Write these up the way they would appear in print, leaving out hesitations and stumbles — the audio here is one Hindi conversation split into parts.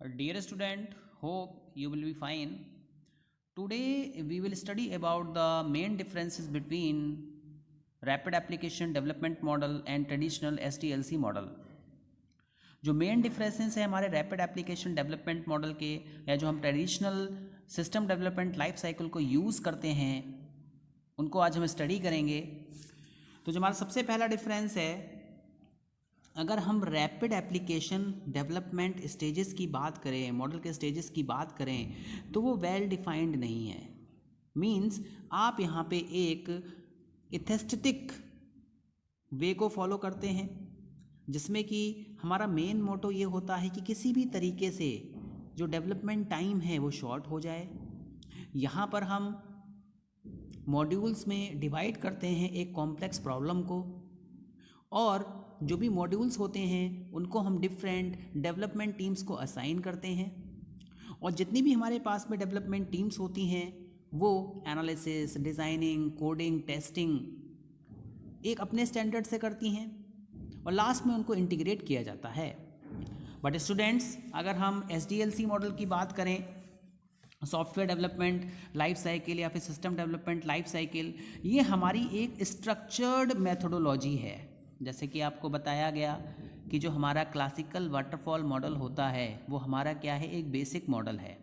Dear student, hope you will be fine. Today we will study about the main differences between rapid application development model and traditional SDLC model. जो मेन डिफरेंसेस है हमारे रैपिड एप्लीकेशन डेवलपमेंट मॉडल के या जो हम traditional system development life cycle को यूज़ करते हैं उनको आज हम स्टडी करेंगे। तो जो हमारा सबसे पहला डिफरेंस है, अगर हम रैपिड एप्लीकेशन डेवलपमेंट स्टेजेस की बात करें, मॉडल के स्टेजेस की बात करें, तो वो वेल डिफाइंड नहीं है। मींस आप यहाँ पे एक एस्थेटिक वे को फॉलो करते हैं जिसमें कि हमारा मेन मोटो ये होता है कि किसी भी तरीके से जो डेवलपमेंट टाइम है वो शॉर्ट हो जाए। यहाँ पर हम मॉड्यूल्स में डिवाइड करते हैं एक कॉम्प्लेक्स प्रॉब्लम को, और जो भी मॉड्यूल्स होते हैं उनको हम डिफरेंट डेवलपमेंट टीम्स को असाइन करते हैं, और जितनी भी हमारे पास में डेवलपमेंट टीम्स होती हैं वो एनालिसिस, डिज़ाइनिंग, कोडिंग, टेस्टिंग एक अपने स्टैंडर्ड से करती हैं और लास्ट में उनको इंटीग्रेट किया जाता है। बट स्टूडेंट्स, अगर हम SDLC मॉडल की बात करें, सॉफ्टवेयर डेवलपमेंट लाइफ साइकिल या फिर सिस्टम डेवलपमेंट लाइफ साइकिल, ये हमारी एक स्ट्रक्चर्ड मेथोडोलॉजी है। जैसे कि आपको बताया गया कि जो हमारा क्लासिकल वाटरफॉल मॉडल होता है वो हमारा क्या है, एक बेसिक मॉडल है।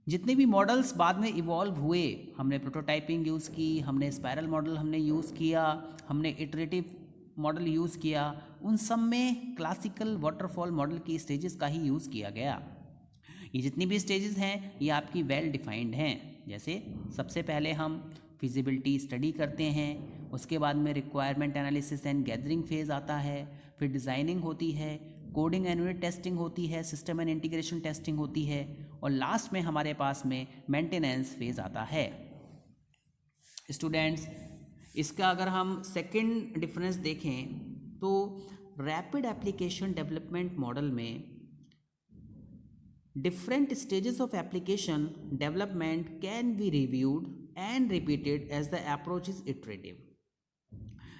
जितने भी मॉडल्स बाद में इवॉल्व हुए, हमने प्रोटोटाइपिंग यूज़ की, हमने स्पायरल मॉडल हमने यूज़ किया, हमने इटरेटिव मॉडल यूज़ किया, उन सब में क्लासिकल वाटरफॉल मॉडल की स्टेजेस का ही यूज़ किया गया। ये जितनी भी स्टेजेस हैं ये आपकी वेल डिफाइंड हैं। जैसे सबसे पहले हम फिजिबिलिटी स्टडी करते हैं, उसके बाद में requirement analysis and gathering phase आता है, फिर डिज़ाइनिंग होती है, कोडिंग एंड यूनिट टेस्टिंग होती है, सिस्टम एंड इंटीग्रेशन टेस्टिंग होती है, और लास्ट में हमारे पास में मेंटेनेंस फेज़ आता है। स्टूडेंट्स, इसका अगर हम सेकंड डिफरेंस देखें तो रैपिड एप्लीकेशन डेवलपमेंट मॉडल में different stages of application development can be reviewed and repeated as the approach is iterative.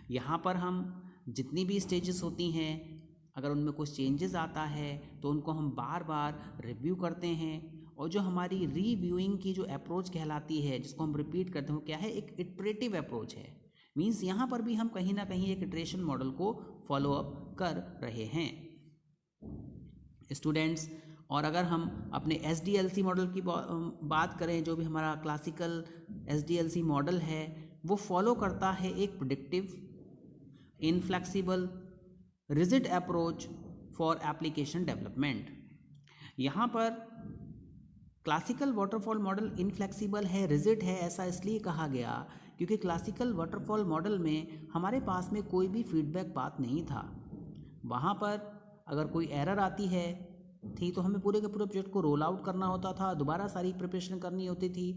यहाँ पर हम जितनी भी स्टेजेस होती हैं, अगर उनमें कुछ चेंजेस आता है तो उनको हम बार बार रिव्यू करते हैं, और जो हमारी रिव्यूइंग की जो अप्रोच कहलाती है जिसको हम रिपीट करते हैं वो क्या है, एक इटरेटिव अप्रोच है। मीन्स यहाँ पर भी हम कहीं ना कहीं एक इटरेशन मॉडल को फॉलो अप कर रहे हैं। स्टूडेंट्स, और अगर हम अपने SDLC मॉडल की बात करें, जो भी हमारा क्लासिकल SDLC मॉडल है वो फॉलो करता है एक predictive, inflexible, rigid approach for application development. यहाँ पर क्लासिकल वाटरफॉल मॉडल इनफ्लेक्सिबल है, रिजिड है, ऐसा इसलिए कहा गया क्योंकि क्लासिकल वाटरफॉल मॉडल में हमारे पास में कोई भी फीडबैक पाथ नहीं था। वहाँ पर अगर कोई एरर आती है थी तो हमें पूरे के पूरे प्रोजेक्ट को रोल आउट करना होता था, दोबारा सारी प्रिपरेशन करनी होती थी।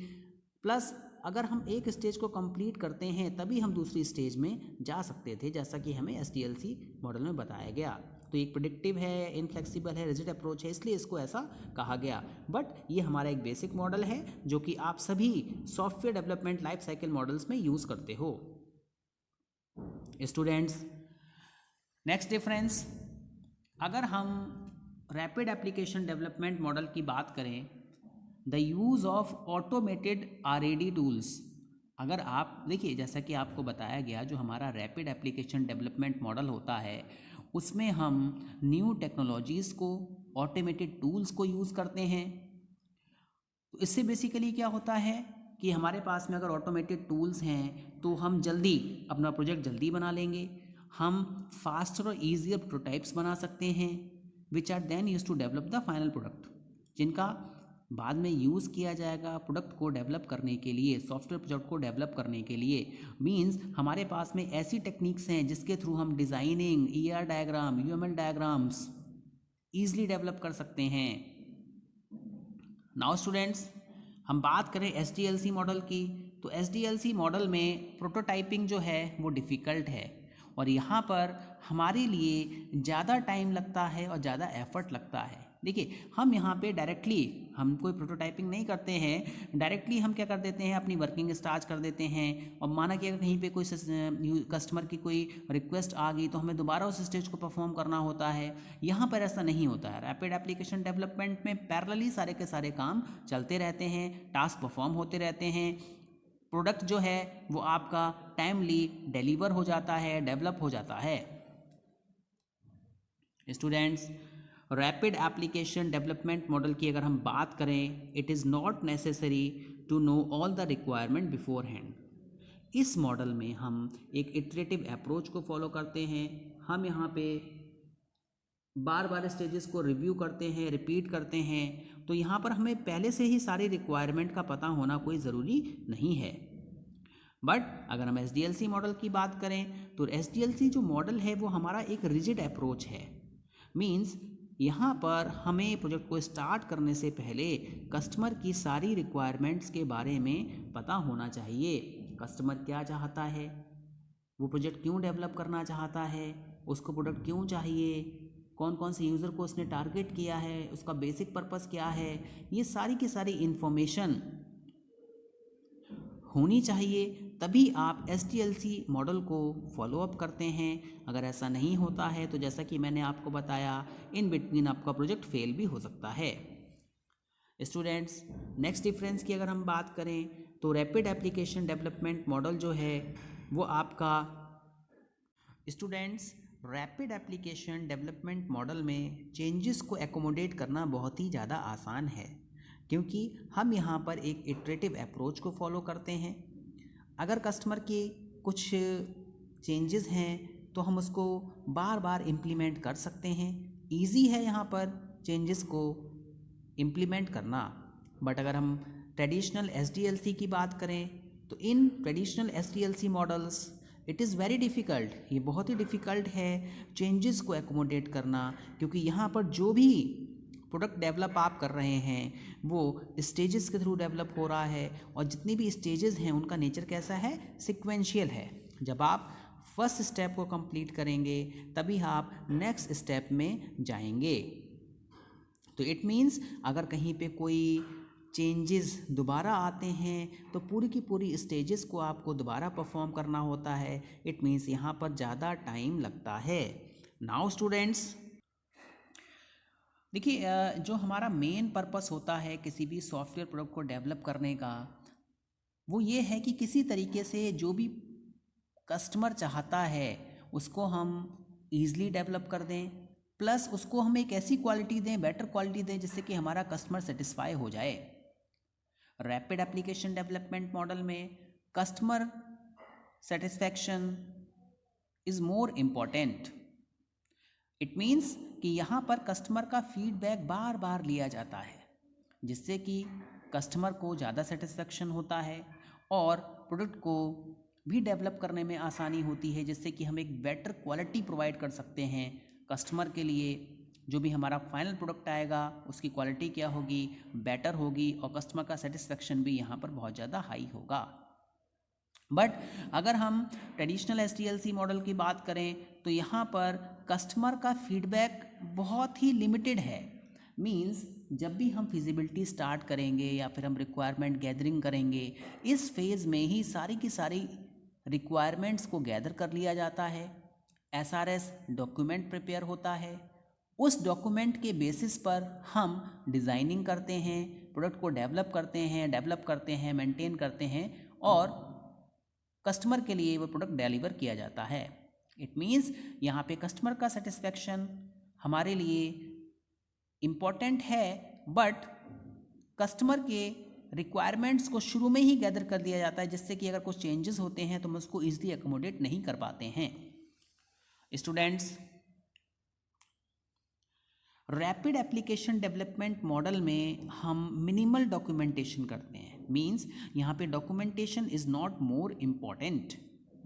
प्लस अगर हम एक स्टेज को कंप्लीट करते हैं तभी हम दूसरी स्टेज में जा सकते थे, जैसा कि हमें SDLC मॉडल में बताया गया। तो एक प्रेडिक्टिव है, इनफ्लेक्सिबल है, रिजिड अप्रोच है, इसलिए इसको ऐसा कहा गया। बट ये हमारा एक बेसिक मॉडल है जो कि आप सभी software development life cycle models में यूज़ करते हो। स्टूडेंट्स, नेक्स्ट डिफरेंस, अगर हम रैपिड एप्लीकेशन डेवलपमेंट मॉडल की बात करें, the use of automated RAD tools. अगर आप देखिए, जैसा कि आपको बताया गया, जो हमारा रैपिड एप्लीकेशन डेवलपमेंट मॉडल होता है उसमें हम न्यू टेक्नोलॉजीज़ को, ऑटोमेटेड टूल्स को यूज़ करते हैं। तो इससे बेसिकली क्या होता है कि हमारे पास में अगर ऑटोमेटेड टूल्स हैं तो हम जल्दी अपना प्रोजेक्ट जल्दी बना लेंगे, हम फास्टर और ईजियर प्रोटोटाइप्स बना सकते हैं, which are then use to develop the final product, जिनका बाद में यूज़ किया जाएगा प्रोडक्ट को डेवलप करने के लिए, सॉफ्टवेयर प्रोजेक्ट को डेवलप करने के लिए। मींस हमारे पास में ऐसी टेक्निक्स हैं जिसके थ्रू हम designing, ER diagram, UML diagrams easily develop कर सकते हैं। नाउ स्टूडेंट्स, हम बात करें SDLC मॉडल की, तो SDLC मॉडल में प्रोटोटाइपिंग जो है वो डिफ़िकल्ट है, और यहाँ पर हमारे लिए ज़्यादा टाइम लगता है और ज़्यादा एफर्ट लगता है। देखिए, हम यहाँ पे डायरेक्टली हम कोई प्रोटोटाइपिंग नहीं करते हैं, डायरेक्टली हम क्या कर देते हैं, अपनी वर्किंग स्टार्ट कर देते हैं। और माना कि अगर कहीं पे कोई कस्टमर की कोई रिक्वेस्ट आ गई तो हमें दोबारा उस स्टेज को परफॉर्म करना होता है। यहाँ पर ऐसा नहीं होता है। रैपिड एप्लीकेशन डेवलपमेंट में पैरेलली सारे के सारे काम चलते रहते हैं, टास्क परफॉर्म होते रहते हैं, प्रोडक्ट जो है वो आपका टाइमली डिलीवर हो जाता है, डेवलप हो जाता है। Students, rapid application development model की अगर हम बात करें, it is not necessary to know all the requirement beforehand. इस मॉडल में हम एक इटरेटिव अप्रोच को फॉलो करते हैं। हम यहाँ पे बार बार स्टेजेस को रिव्यू करते हैं, रिपीट करते हैं। तो यहाँ पर हमें पहले से ही सारी रिक्वायरमेंट का पता होना कोई ज़रूरी नहीं है। बट अगर हम SDLC मॉडल की बात करें तो SDLC जो मॉडल है वो हमारा एक रिजिड अप्रोच है। मीन्स यहाँ पर हमें प्रोजेक्ट को स्टार्ट करने से पहले कस्टमर की सारी रिक्वायरमेंट्स के बारे में पता होना चाहिए। कस्टमर क्या चाहता है, वो प्रोजेक्ट क्यों डेवलप करना चाहता है, उसको प्रोडक्ट क्यों चाहिए, कौन कौन से यूज़र को उसने टारगेट किया है, उसका बेसिक पर्पस क्या है, ये सारी की सारी इन्फॉर्मेशन होनी चाहिए। तभी आप SDLC मॉडल को फॉलोअप करते हैं। अगर ऐसा नहीं होता है तो जैसा कि मैंने आपको बताया, इन बिटवीन आपका प्रोजेक्ट फेल भी हो सकता है। स्टूडेंट्स, नेक्स्ट डिफरेंस की अगर हम बात करें तो रैपिड एप्लीकेशन डेवलपमेंट मॉडल जो है वो आपका, students, rapid application development model में चेंजेस को एकोमोडेट करना बहुत ही ज़्यादा आसान है, क्योंकि हम यहाँ पर एक इटरेटिव अप्रोच को फॉलो करते हैं। अगर कस्टमर के कुछ चेंजेस हैं तो हम उसको बार बार इम्प्लीमेंट कर सकते हैं। ईजी है यहाँ पर चेंजेस को इम्प्लीमेंट करना। बट अगर हम ट्रेडिशनल SDLC की बात करें तो in traditional SDLC models it is very difficult, ये बहुत ही डिफ़िकल्ट है चेंजेस को एकोमोडेट करना, क्योंकि यहाँ पर जो भी प्रोडक्ट डेवलप आप कर रहे हैं वो स्टेजेस के थ्रू डेवलप हो रहा है, और जितनी भी स्टेजेस हैं उनका नेचर कैसा है, सिक्वेंशियल है। जब आप फर्स्ट स्टेप को कंप्लीट करेंगे तभी आप नेक्स्ट स्टेप में जाएंगे। तो इट मीन्स अगर कहीं पे कोई चेंजेस दोबारा आते हैं तो पूरी की पूरी स्टेजेस को आपको दोबारा परफॉर्म करना होता है। इट मीन्स यहाँ पर ज़्यादा टाइम लगता है। नाउ स्टूडेंट्स, देखिए, जो हमारा मेन पर्पस होता है किसी भी सॉफ्टवेयर प्रोडक्ट को डेवलप करने का, वो ये है कि किसी तरीके से जो भी कस्टमर चाहता है उसको हम ईज़िली डेवलप कर दें, प्लस उसको हम एक ऐसी क्वालिटी दें, बेटर क्वालिटी दें जिससे कि हमारा कस्टमर सेटिस्फाई हो जाए। रैपिड एप्लीकेशन डेवलपमेंट मॉडल में customer satisfaction is more important. It means कि यहाँ पर कस्टमर का फीडबैक बार बार लिया जाता है, जिससे कि कस्टमर को ज़्यादा सेटिस्फैक्शन होता है और प्रोडक्ट को भी डेवलप करने में आसानी होती है, जिससे कि हम एक बेटर क्वालिटी प्रोवाइड कर सकते हैं कस्टमर के लिए। जो भी हमारा फाइनल प्रोडक्ट आएगा उसकी क्वालिटी क्या होगी, बेटर होगी, और कस्टमर का सेटिस्फैक्शन भी यहाँ पर बहुत ज़्यादा हाई होगा। बट अगर हम ट्रेडिशनल SDLC मॉडल की बात करें तो यहाँ पर कस्टमर का फीडबैक बहुत ही लिमिटेड है। मींस जब भी हम फिजिबिलिटी स्टार्ट करेंगे या फिर हम रिक्वायरमेंट गैदरिंग करेंगे, इस फेज़ में ही सारी की सारी रिक्वायरमेंट्स को गैदर कर लिया जाता है। SRS डॉक्यूमेंट प्रिपेयर होता है, उस डॉक्यूमेंट के बेसिस पर हम डिज़ाइनिंग करते हैं, प्रोडक्ट को डेवलप करते हैं, मेंटेन करते हैं, और कस्टमर के लिए वो प्रोडक्ट डिलीवर किया जाता है। इट मीन्स यहाँ पे कस्टमर का सेटिस्फैक्शन हमारे लिए इम्पॉर्टेंट है, बट कस्टमर के रिक्वायरमेंट्स को शुरू में ही गैदर कर दिया जाता है, जिससे कि अगर कुछ चेंजेस होते हैं तो हम उसको ईजिली एकोमोडेट नहीं कर पाते हैं। Students, rapid application development model में हम मिनिमल डॉक्यूमेंटेशन करते हैं। मींस यहाँ पे documentation is not more important.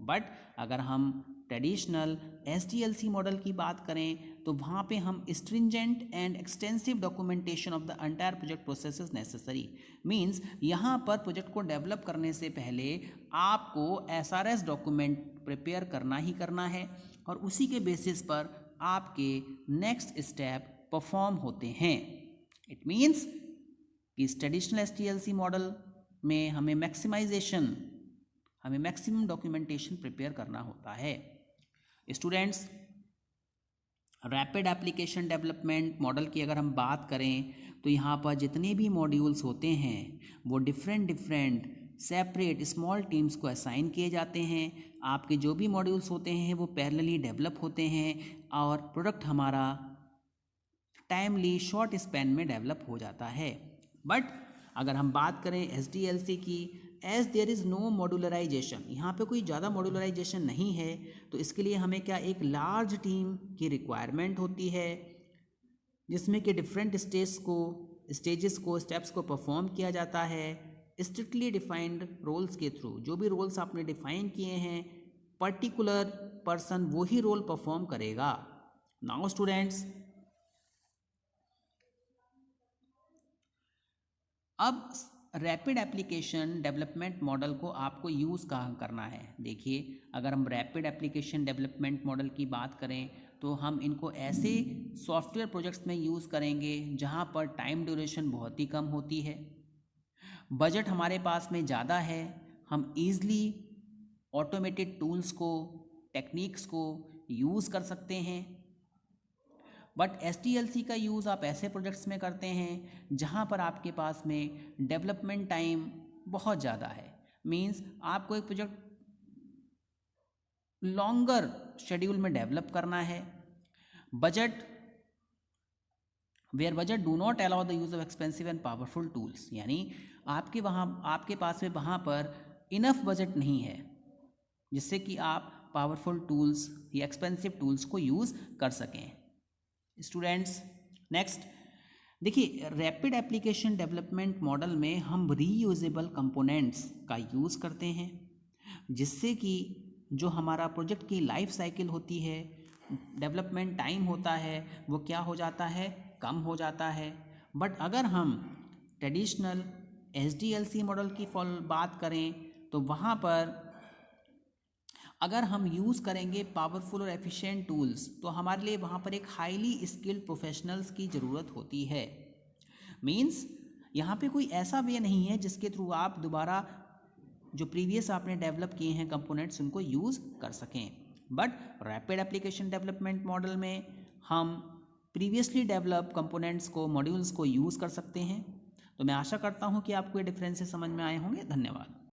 But अगर हम ट्रेडिशनल SDLC मॉडल की बात करें तो वहाँ पे हम stringent and extensive documentation of the entire project process is necessary. Means यहाँ पर प्रोजेक्ट को डेवलप करने से पहले आपको SRS डॉक्यूमेंट प्रिपेयर करना ही करना है और उसी के बेसिस पर आपके नेक्स्ट स्टेप परफॉर्म होते हैं। इट मीन्स कि इस ट्रेडिशनल SDLC मॉडल में हमें मैक्सिमम डॉक्यूमेंटेशन प्रिपेयर करना होता है। Students, rapid application development model की अगर हम बात करें तो यहाँ पर जितने भी मॉड्यूल्स होते हैं वो डिफरेंट सेपरेट स्मॉल टीम्स को असाइन किए जाते हैं। आपके जो भी मॉड्यूल्स होते हैं वो पैरेलली डेवलप होते हैं और प्रोडक्ट हमारा टाइमली शॉर्ट स्पैन में डेवलप हो जाता है। बट अगर हम बात करें SDLC की, एज देयर इज़ नो मॉड्यूलराइजेशन, यहाँ पे कोई ज़्यादा मॉड्यूलराइजेशन नहीं है, तो इसके लिए हमें क्या एक लार्ज टीम की रिक्वायरमेंट होती है जिसमें कि डिफरेंट स्टेप्स को परफॉर्म किया जाता है स्ट्रिक्टली डिफाइंड रोल्स के थ्रू। जो भी रोल्स आपने डिफाइन किए हैं पर्टिकुलर पर्सन वो ही रोल परफॉर्म करेगा। नाउ स्टूडेंट्स, अब रैपिड एप्लीकेशन डेवलपमेंट मॉडल को आपको यूज़ कहाँ करना है। देखिए, अगर हम रैपिड एप्लीकेशन डेवलपमेंट मॉडल की बात करें तो हम इनको ऐसे सॉफ्टवेयर प्रोजेक्ट्स में यूज़ करेंगे जहाँ पर टाइम ड्यूरेशन बहुत ही कम होती है, बजट हमारे पास में ज़्यादा है, हम ईज़िली ऑटोमेटेड टूल्स को, टेक्निक्स को यूज़ कर सकते हैं। बट SDLC का यूज़ आप ऐसे प्रोजेक्ट्स में करते हैं जहाँ पर आपके पास में डेवलपमेंट टाइम बहुत ज़्यादा है। मींस आपको एक प्रोजेक्ट लॉन्गर शेड्यूल में डेवलप करना है। Budget do not allow the use of expensive and powerful tools, यानी आपके पास में वहाँ पर इनफ बजट नहीं है जिससे कि आप पावरफुल टूल्स या एक्सपेंसिव टूल्स को यूज़ कर सकें। स्टूडेंट्स, नेक्स्ट देखिए, रैपिड एप्लीकेशन डेवलपमेंट मॉडल में हम रीयूजेबल कंपोनेंट्स का यूज़ करते हैं जिससे कि जो हमारा प्रोजेक्ट की लाइफ साइकिल होती है, डेवलपमेंट टाइम होता है, वो क्या हो जाता है, कम हो जाता है। बट अगर हम ट्रेडिशनल SDLC मॉडल की बात करें तो वहाँ पर अगर हम यूज़ करेंगे पावरफुल और एफिशिएंट टूल्स तो हमारे लिए वहाँ पर एक हाईली स्किल्ड प्रोफेशनल्स की ज़रूरत होती है। मींस यहाँ पे कोई ऐसा वे नहीं है जिसके थ्रू आप दोबारा जो प्रीवियस आपने डेवलप किए हैं कंपोनेंट्स उनको यूज़ कर सकें। But rapid application development model में हम प्रीवियसली डेवलप कंपोनेंट्स को, मॉड्यूल्स को यूज़ कर सकते हैं। तो मैं आशा करता हूँ कि आपको ये डिफरेंसेस समझ में आए होंगे। धन्यवाद।